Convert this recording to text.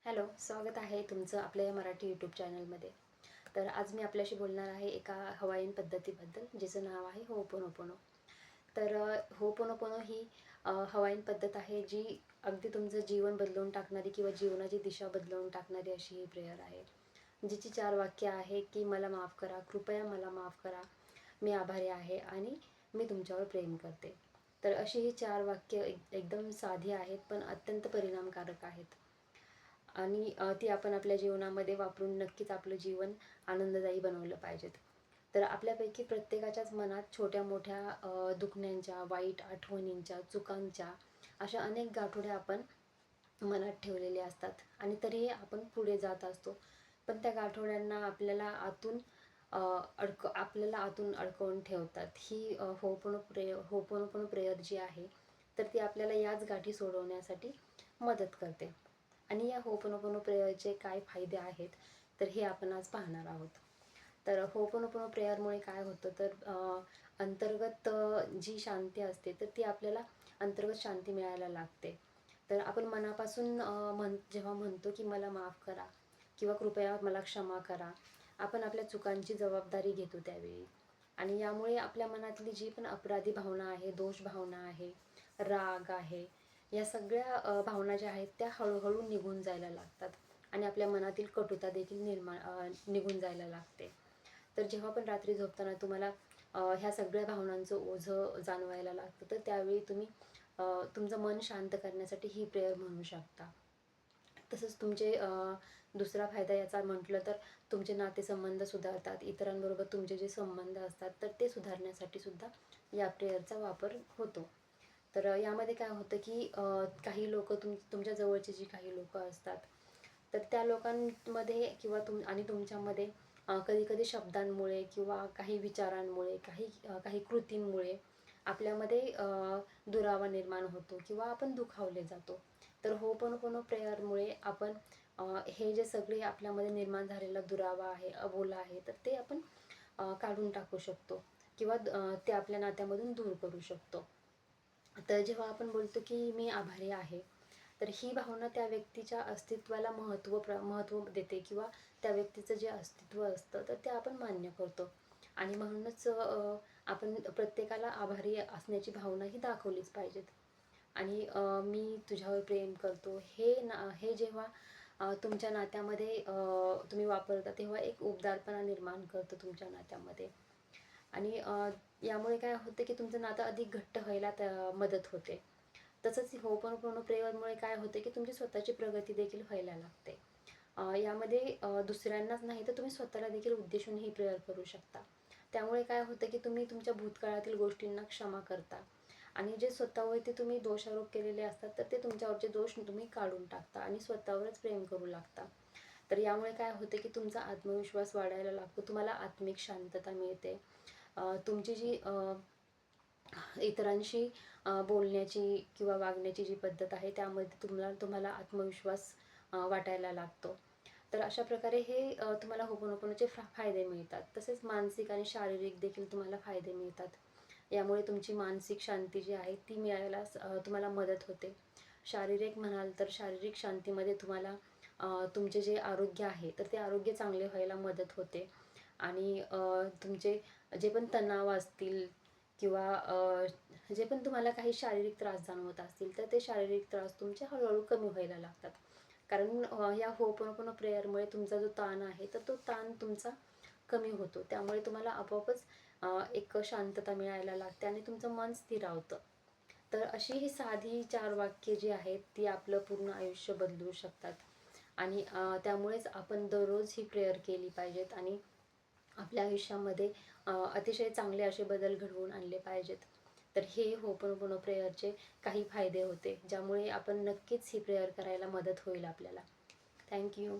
Hello, स्वागत आहे तुमचं आपल्या या मराठी यूट्यूब चॅनलमध्ये. तर आज मी आपल्याशी बोलणार आहे एका हवाईन पद्धतीबद्दल, जिचं नाव आहे होपोनोपोनो. तर होपोनोपोनो ही हवाईन पद्धत आहे, जी अगदी तुमचं जीवन बदलवून टाकणारी किंवा जीवनाची दिशा बदलवून टाकणारी अशी ही प्रेयर आहे. जिची 4 वाक्य आहे की मला माफ करा, कृपया मला माफ करा, मी आभारी आहे आणि मी तुमच्यावर प्रेम करते. तर अशी ही 4 वाक्य एकदम साधी आहेत, पण अत्यंत परिणामकारक आहेत. आणि ती आपण आपल्या जीवनामध्ये वापरून नक्कीच आपलं जीवन आनंददायी बनवलं पाहिजेत. तर आपल्यापैकी प्रत्येकाच्याच मनात छोट्या-मोठ्या दुखण्यांच्या, वाईट आठवणींच्या, चुकांच्या अशा अनेक गाठोड्या आपण मनात ठेवलेल्या असतात आणि तरीही आपण पुढे जात असतो. पण त्या गाठोड्यांना आपल्याला आतून अडकवून ठेवतात. ही होपोनोपोनो प्रेयर जी आहे, तर ती आपल्याला याच गाठी सोडवण्यासाठी मदत करते. आणि या होपोनोपोनो प्रेयरचे काय फायदे आहेत, तर हे आपण आज पाहणार आहोत. तर होपोनोपोनो प्रेयरमुळे काय होतं, तर अंतर्गत जी शांती असते, तर ती आपल्याला अंतर्गत शांती मिळायला लागते. तर आपण मनापासून जेव्हा म्हणतो की मला माफ करा किंवा कृपया मला क्षमा करा, आपण आपल्या चुकांची जबाबदारी घेतो त्यावेळी. आणि यामुळे आपल्या मनातली जी पण अपराधी भावना आहे, दोष भावना आहे, राग आहे, या सगळ्या भावना ज्या आहेत त्या हळूहळू निघून जायला लागतात आणि आपल्या मनातील कटुता देखील निघून जायला लागते. तर जेव्हा पण रात्री झोपताना तुम्हाला ह्या सगळ्या भावनांचं ओझं जाणवायला लागतं, तर त्यावेळी तुम्ही तुमचं मन शांत करण्यासाठी ही प्रेयर म्हणू शकता. तसंच तुमचे दुसरा फायदा याचा म्हटलं तर तुमचे नातेसंबंध सुधारतात. इतरांबरोबर तुमचे जे संबंध असतात, तर ते सुधारण्यासाठी सुद्धा या प्रेयरचा वापर होतो. तर यामध्ये काय होतं की काही लोकं तुमच्या जवळची जी काही लोकं असतात, तर त्या लोकांमध्ये किंवा तुमच्यामध्ये कधी-कधी शब्दांमुळे किंवा काही विचारांमुळे, काही कृतींमुळे आपल्यामध्ये दुरावा निर्माण होतो किंवा आपण दुखावले जातो. तर होपोनोपोनो प्रेयरमुळे आपण हे जे सगळे आपल्यामध्ये निर्माण झालेला दुरावा आहे, अबोला आहे, तर ते आपण काढून टाकू शकतो किंवा ते आपल्या नात्यामधून दूर करू शकतो. तर जेव्हा आपण बोलतो की मी आभारी आहे, तर ही भावना त्या व्यक्तीच्या अस्तित्वाला महत्त्व देते किंवा त्या व्यक्तीचं जे अस्तित्व असतं, तर ते आपण मान्य करतो आणि म्हणूनच आपण प्रत्येकाला आभारी असण्याची भावना ही दाखवलीच पाहिजेत. आणि मी तुझ्यावर प्रेम करतो हे जेव्हा तुमच्या नात्यामध्ये तुम्ही वापरता, तेव्हा एक उबदारपणा निर्माण करतो तुमच्या नात्यामध्ये. आणि यामुळे काय होतं की तुमचं नातं अधिक घट्ट व्हायला मदत होते. तसंच होपोनोपोनो प्रेयरमुळे काय होते की तुमची स्वतःची प्रगती देखील व्हायला लागते. यामध्ये दुसऱ्यांनाच नाही तर तुम्ही स्वतःला देखील उद्देशून ही प्रेयर करू शकता. त्यामुळे काय होतं की तुम्ही तुमच्या भूतकाळातील गोष्टींना क्षमा करता आणि जे स्वतःवरती तुम्ही दोषारोप केलेले असतात, तर ते तुमच्यावरचे दोष तुम्ही काढून टाकता आणि स्वतःवरच प्रेम करू लागता. तर यामुळे काय होतं की तुमचा आत्मविश्वास वाढायला लागतो, तुम्हाला आत्मिक शांतता मिळते. तुमची जी इतरांशी बोलण्याची किंवा वागण्याची जी पद्धत आहे, त्यामध्ये तुम्हाला आत्मविश्वास वाटायला लागतो. तर अशा प्रकारे हे तुम्हाला होपोनोपोनोचे फायदे मिळतात. तसेच मानसिक आणि शारीरिक देखील तुम्हाला फायदे मिळतात. यामुळे तुमची मानसिक शांती जी आहे ती मिळायला तुम्हाला मदत होते. शारीरिक म्हणाल तर शारीरिक शांतीमध्ये तुम्हाला तुमचे जे आरोग्य आहे, तर ते आरोग्य चांगले व्हायला मदत होते आणि तुमचे जे पण तणाव असतील किंवा जे पण तुम्हाला काही शारीरिक त्रास जाणवत असतील, तर ते शारीरिक त्रास तुमचे हळूहळू कमी व्हायला लागतात. कारण या होपोनोपोनो प्रेयरमुळे तुमचा जो ताण आहे, तर तो ताण तुमचा कमी होतो. त्यामुळे तुम्हाला आपोआपच एक शांतता मिळायला लागते आणि तुमचं मन स्थिरावतं. तर अशी ही साधी 4 वाक्ये जी आहेत, ती आपलं पूर्ण आयुष्य बदलवू शकतात आणि त्यामुळेच आपण दररोज ही प्रेयर केली पाहिजेत आणि आपल्या आयुष्यामध्ये अतिशय चांगले असे बदल घडवून आणले पाहिजेत. तर हे होपोनोपोनो प्रेयरचे काही फायदे होते, ज्यामुळे आपण नक्कीच ही प्रेयर करायला मदत होईल आपल्याला. Thank you.